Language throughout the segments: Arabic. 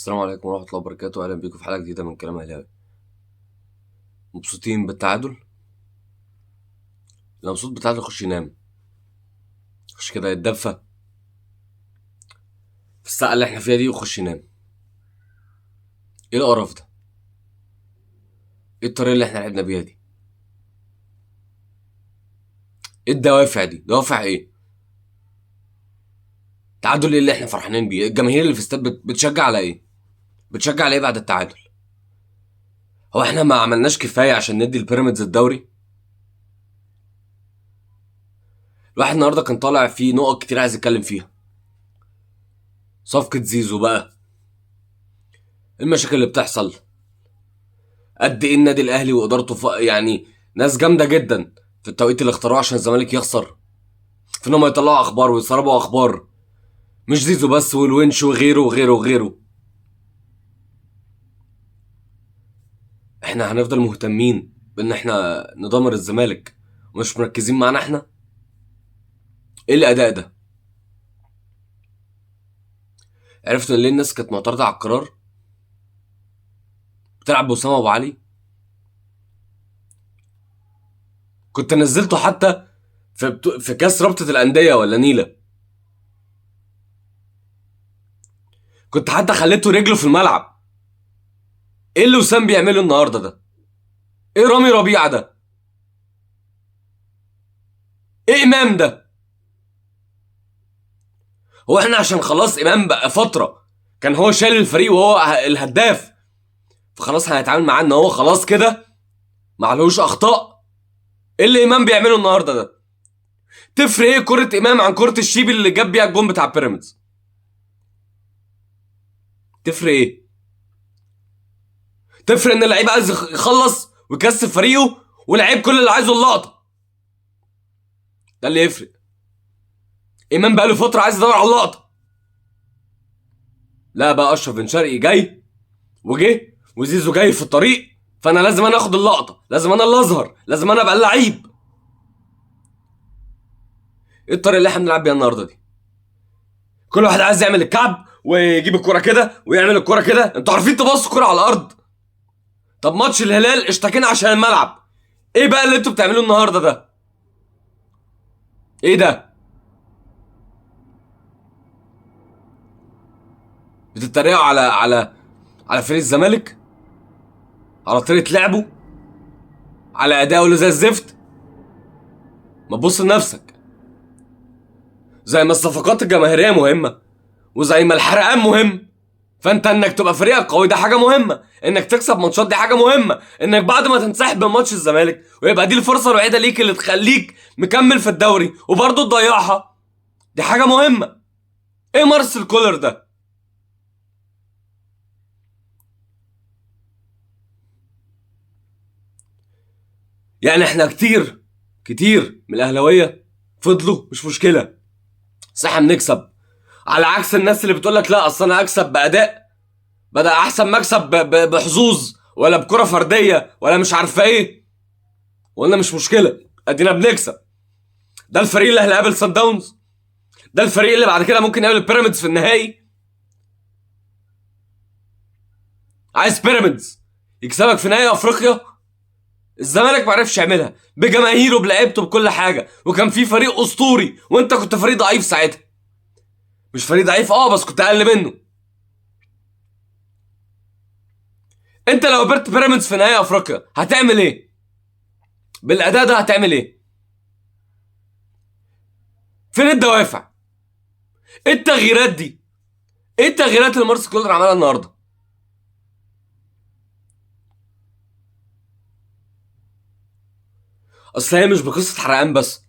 السلام عليكم ورحمة الله وبركاته. أهلا بيكم في حلقة جديدة من كلام أهلاوي. مبسوطين بالتعادل؟ اللي مبسوط بالتعادل يخش ينام، يخش كده يتدفى في الساعة اللي احنا فيها دي ويخش ينام. ايه القرف ده؟ ايه الطريقة اللي احنا لعبنا بيها دي؟ ايه الدوافع دي؟ دوافع ايه؟ تعادل ايه اللي احنا فرحانين بيه؟ الجماهير اللي في استاد بتشجع على ايه؟ بتشجع على ايه بعد التعادل؟ هو احنا ما عملناش كفاية عشان ندي البيراميدز الدوري؟ الواحد النهارده كان طالع فيه نقط كتير عايز يتكلم فيها. صفقة زيزو بقى، المشاكل اللي بتحصل، قد ايه النادي الاهلي وادارته يعني ناس جامده جدا في التوقيت اللي اختاروه عشان الزمالك يخسر، في انهم يطلعوا اخبار ويسربوا اخبار. مش زيزو بس، والونش وغيره وغيره وغيره. احنا هنفضل مهتمين بان احنا ندمر الزمالك ومش مركزين معانا احنا؟ ايه الاداء ده؟ عرفت ان ليه الناس كانت معترضه على القرار؟ بتلعب باسامه ابو علي، كنت نزلته حتى في كاس رابطه الانديه ولا نيله، كنت حتى خليته رجله في الملعب. ايه اللي وسام بيعمله النهارده ده؟ ايه رامي ربيعه ده؟ ايه امام ده؟ هو احنا عشان خلاص امام بقى فتره كان هو شايل الفريق وهو الهداف، فخلاص هنتعامل معاه ان هو خلاص كده معلهوش اخطاء؟ ايه اللي امام بيعمله النهارده ده؟ تفرق ايه كره امام عن كره الشيبي اللي جاب بيها الجون بتاع بيراميدز؟ تفرق ايه؟ تفرق ان اللعيب عايز يخلص ويكسب فريقه، ولعيب كل اللي عايزه اللقطه. ده اللي يفرق. امام بقى له فتره عايز يدور على اللقطه. لا بقى اشرف بن شرقي جاي وجه وزيزو جاي في الطريق، فانا لازم انا اخد اللقطه، لازم انا اللي اظهر، لازم انا ابقى اللعيب. ايه الطريقه اللي احنا بنلعب بيها النهارده دي؟ كل واحد عايز يعمل الكعب ويجيب الكرة كده ويعمل الكرة كده. انتوا عارفين تبصوا الكرة على الارض؟ طب ماتش الهلال اشتكينا عشان الملعب، ايه بقى اللي انتوا بتعملوه النهارده ده؟ ايه ده؟ بتتريقوا على فريق الزمالك، على طريقة لعبه، على اداؤه اللي زي الزفت؟ ما تبص لنفسك. زي ما الصفقات الجماهيرية مهمة وزي ما الحرقان مهم، فانت انك تبقى فريقك قوي ده حاجه مهمه، انك تكسب ماتشات دي حاجه مهمه، انك بعد ما تنسحب من ماتش الزمالك ويبقى دي الفرصه الوحيده ليك اللي تخليك مكمل في الدوري وبرضه تضيعها، دي حاجه مهمه. ايه مارسيل كولر ده؟ يعني احنا كتير كتير من الاهلاويه فضلوا مش مشكله، بس احنا بنكسب، على عكس الناس اللي بتقول لك لا اصل انا اكسب باداء بدأ احسن ما اكسب بحظوظ ولا بكره فرديه ولا مش عارفه ايه. وقلنا مش مشكله، ادينا بنكسب. ده الفريق اللي هيقابل سان داونز، ده الفريق اللي بعد كده ممكن يقابل بيراميدز في النهائي. عايز بيراميدز يكسبك في نهائي افريقيا؟ الزمالك ما عرفش يعملها بجماهيره بلعيبته بكل حاجه، وكان في فريق اسطوري وانت كنت فريق ضعيف ساعتها. مش فريق ضعيف بس كنت اقل منه. انت لو قابلت بيراميدز في نهائي افريقيا هتعمل ايه؟ بالاداء ده هتعمل ايه؟ فين الدوافع؟ ايه التغييرات دي؟ ايه التغييرات اللي مارس كولر عملها النهارده؟ اصل هي مش بقصه حرقان بس،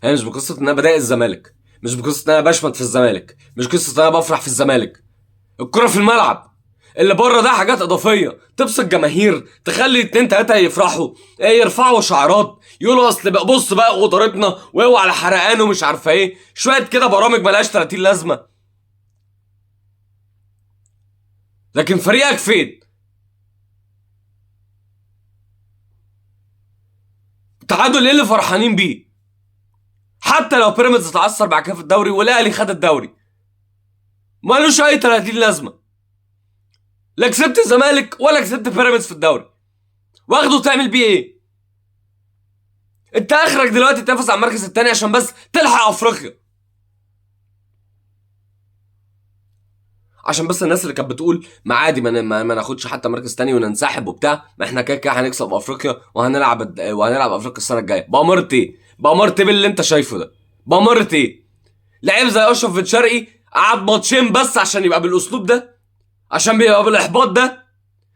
هي مش بقصه ان انا بضايق الزمالك، مش بقصه ان انا بشمت في الزمالك، مش قصه ان انا بفرح في الزمالك. الكرة في الملعب، اللي بره ده حاجات اضافيه تبسط جماهير، تخلي اتنين تلاته يفرحوا، يرفعوا شعارات، يقولوا اصل بقى بص بقى قدرتنا واوعى على حرقان ومش عارفه ايه، شويه كده برامج ملهاش 30 لازمه. لكن فريقك فين؟ تعادل ايه اللي فرحانين بيه؟ حتى لو بيراميدز اتعثر بعد كده في الدوري والاهلي خد الدوري، مالوش اي 30 لازمه. لا كسبت الزمالك ولا كسبت بيراميدز في الدوري، واخده تعمل بيه ايه؟ انت اخرك دلوقتي تنافس على المركز الثاني عشان بس تلحق افريقيا، عشان بس الناس اللي كانت بتقول ما عادي ما ناخدش حتى مركز تاني وننسحب وبتاع، ما احنا كده كده هنكسب افريقيا وهنلعب افريقيا السنه الجايه. بأمارة ايه؟ بأمارة ايه باللي انت شايفه ده؟ بأمارة ايه؟ لعيب زي اشرف بن شرقي قعد ماتشين بس عشان يبقى بالاسلوب ده، عشان بيبقى بالاحباط ده.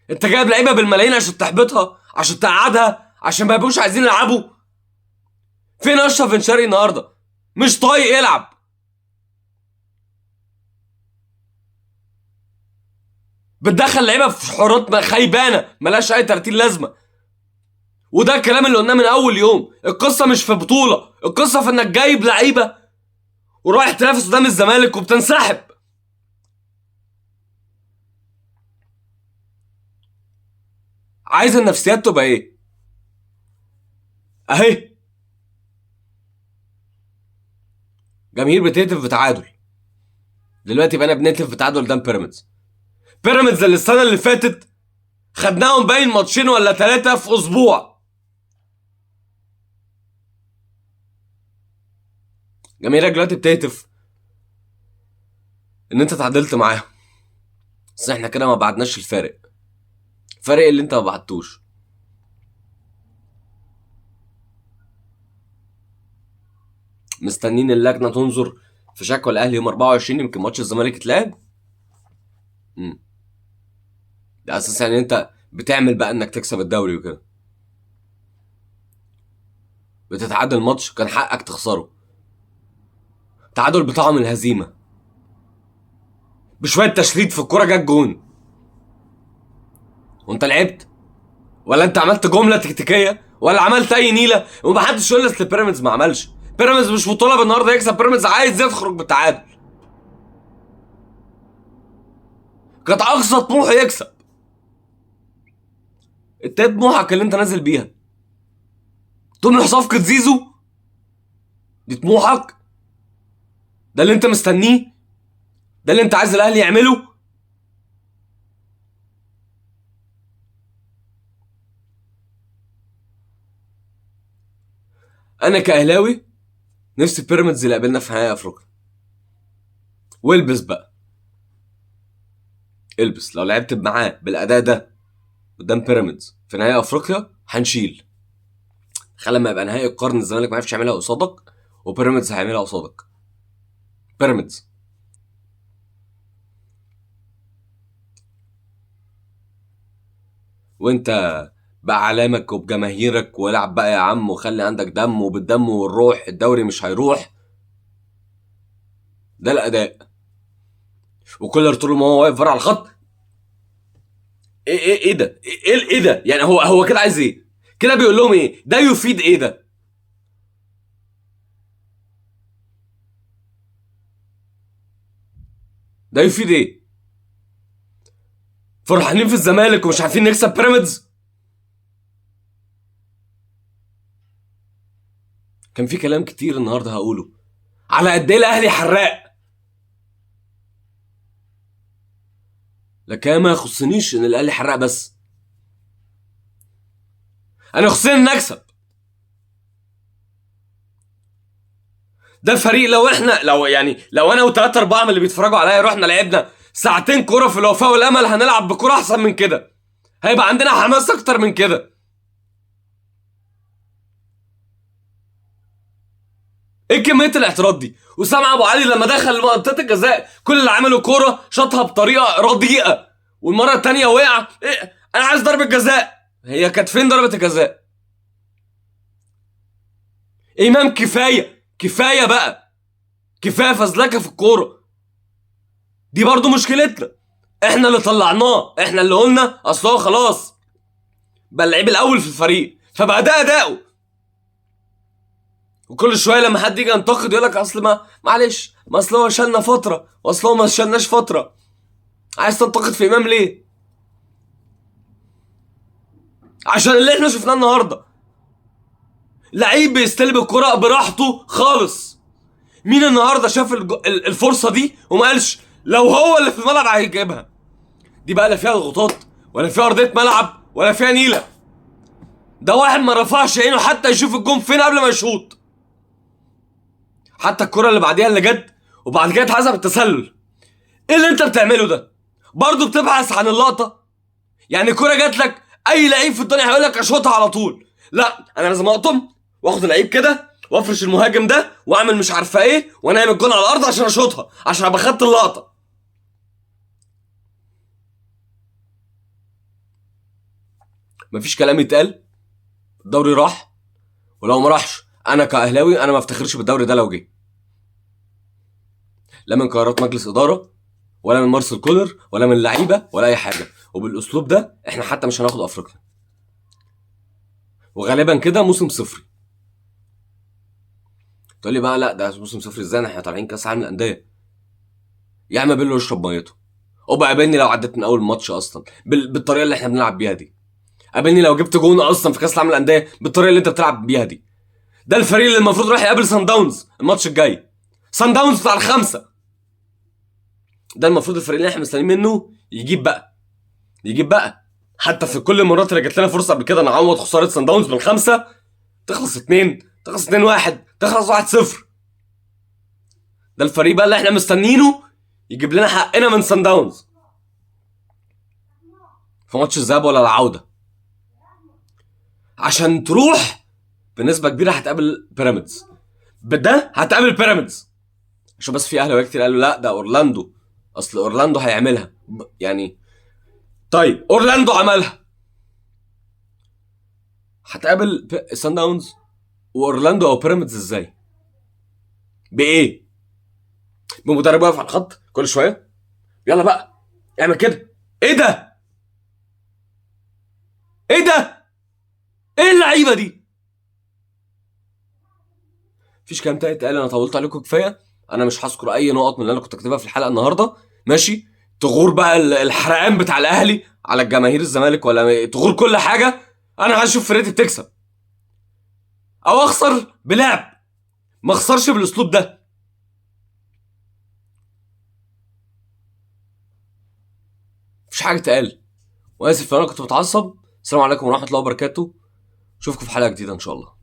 انت جايب لعيبه بالملايين عشان تحبطها، عشان تقعدها، عشان ما يبقوش عايزين يلعبوا. فين اشرف بن شرقي النهارده؟ مش طايق يلعب. بتدخل لعيبه في حوارات خيبانه ملهاش اي 30 لازمه. وده الكلام اللي قلناه من اول يوم. القصه مش في بطوله، القصه في انك جايب لعيبه ورايح تنافس قدام الزمالك وبتنسحب. عايز النفسيات تبقى ايه؟ اهي جماهير بتهتف بتعادل، دلوقتي بقينا بنهتف بتعادل قدام بيراميدز. بيراميدز اللي السنه اللي فاتت خدناهم باين ماتشين ولا 3 في اسبوع. جماهيرك دلوقتي بتهتف ان انت تعادلت معاهم، بس احنا كده ما بعدناش الفارق، الفارق اللي انت ما بعدتوش. مستنين اللجنه تنظر في شكوى الاهلي يوم 24، يمكن ماتش الزمالك اتلعب. ده اساس يعني انت بتعمل بقى انك تكسب الدوري وكده، بتتعادل ماتش كان حقك تخسره. تعادل بطعم الهزيمه، بشويه تشريد في الكوره جت جون وانت لعبت، ولا انت عملت جمله تكتيكيه، ولا عملت اي نيله. ومحدش يقول لك بيراميدز ما عملش. بيراميدز مش مطالب النهارده يكسب، بيراميدز عايز يخرج بالتعادل. كانت اقصى طموحه يكسب. انت ايه طموحك اللي انت نازل بيها؟ طموح صفقه زيزو؟ دي طموحك؟ ده اللي انت مستنيه؟ ده اللي انت عايز الاهلي يعمله؟ انا كاهلاوي نفسي بيراميدز اللي قابلنا في نهائي افريقيا. والبس بقى، البس. لو لعبت معاه بالاداء ده قدام بيراميدز في نهائي افريقيا هنشيل. خلي لما يبقى نهائي القرن الزمالك ما عرفش يعملها قصادك وبيراميدز هيعملها قصادك. بيراميدز وانت بعلامك وبجماهيرك والعب بقى يا عم، وخلي عندك دم، وبالدم والروح الدوري مش هيروح. ده الاداء. وكولر طول ما هو واقف بره على الخط، ايه ده؟ ايه ده؟ يعني هو كده عايز ايه؟ كده بيقول لهم ايه؟ ده يفيد ايه ده؟ ده يفيد ايه؟ فرحانين في الزمالك ومش عارفين نكسب بيراميدز؟ كان في كلام كتير النهارده هقوله على قد ايه الاهلي حراق، لكن ما يخصنيش ان الاهلي حراق بس. انا يخصني ان اكسب. ده فريق لو انا وثلاثة اربعة من اللي بيتفرجوا عليا رحنا لعبنا ساعتين كوره في الوفاء والامل، هنلعب بكوره احسن من كده، هيبقى عندنا حماس اكتر من كده. ايه كميه الاعتراض دي؟ وسام ابو علي لما دخل منطقه الجزاء كل اللي عمله كوره شاطها بطريقه رديئه، والمره الثانيه وقع. إيه؟ انا عايز ضربه جزاء. هي كانت فين ضربه الجزاء؟ امام كفايه، كفايه بقى، كفايه فزلكه في الكوره. دي برضو مشكلتنا، احنا اللي طلعناه، احنا اللي قلنا اصل هو خلاص بقى اللعيب الاول في الفريق فبقى ده اداؤه. وكل شويه لما حد يجي ينتقد يقول لك اصل معلش، ما اصل هو شالنا فتره واصل هو ما شالناش فتره. عايز تنتقد في امام ليه؟ عشان اللي احنا شفناه النهارده، لعيب بيستلم الكرة براحته خالص. مين النهارده شاف الفرصه دي وما قالش لو هو اللي في الملعب هيجيبها؟ دي بقى لا فيها ضغوطات ولا فيها ارضيه ملعب ولا فيها نيله. ده واحد ما رفعش عينه حتى يشوف الجون فين قبل ما يشوط. حتى الكره اللي بعديها اللي جت وبعد كده اتحسب التسلل. ايه اللي انت بتعمله ده؟ برضه بتبحث عن اللقطه؟ يعني الكره جات لك، اي لعيب في الدنيا هيقول لك اشوطها على طول. لا، انا لازم اقطم واخد اللعيب كده وافرش المهاجم ده واعمل مش عارفه ايه وانام الجون على الارض عشان اشوطها، عشان ابقى خدت اللقطه. مفيش كلام يتقال. الدوري راح، ولو ما راحش انا كاهلاوي انا ما افتخرش بالدوري ده لو جه. لا من قرارات مجلس اداره ولا من مارسيل كولر ولا من لعيبه ولا اي حاجه، وبالاسلوب ده احنا حتى مش هناخد افريقيا، وغالبا كده موسم صفري. تقول لي بقى لا ده موسم صفري ازاي، احنا طالعين كاس عالم الانديه. يا عم بيلو يشرب ميته. وبقى قابلني لو عديت من اول ماتش اصلا بالطريقه اللي احنا بنلعب بيها دي. قابلني لو جبت جون اصلا في كاس العالم للانديه بالطريقه اللي انت بتلعب بيها دي. ده الفريق اللي المفروض رايح يقابل سان داونز الماتش الجاي. سان داونز بتاع الخمسه. ده المفروض الفريق اللي احنا مستنيين منه يجيب بقى. حتى في كل المرات اللي جات لنا فرصه قبل كده نعوض خساره سان داونز بالخمسه، تخلص 2، تخلص 2-1، تخلص 1-0. ده الفريق بقى اللي احنا مستنيينه يجيب لنا حقنا من سان داونز في ماتش الذهاب ولا العوده. عشان تروح بنسبه كبيره هتقابل بيراميدز. بده هتقابل بيراميدز. عشان بس في اهلاويه كتير قالوا لا ده اورلاندو، اصل اورلاندو هيعملها يعني. طيب اورلاندو عملها. هتقابل سان داونز واورلاندو او بيراميدز ازاي؟ بايه؟ بمدرب واقف على الخط كل شويه يلا بقى اعمل كده. ايه ده؟ ايه ده؟ ايه اللعيبه دي؟ مفيش كلام تاني اتقال. انا طولت عليكم كفايه. انا مش هذكر اي نقط من اللي انا كنت اكتبها في الحلقه النهارده. ماشي؟ تغور بقى الحرقان بتاع الاهلي على الجماهير الزمالك ولا تغور كل حاجه. انا هشوف فرقتي بتكسب او اخسر بلعب، ما اخسرش بالاسلوب ده. مفيش حاجه تقال. واسف لو انا كنت متعصب. السلام عليكم ورحمه الله وبركاته. اشوفكم في حلقه جديده ان شاء الله.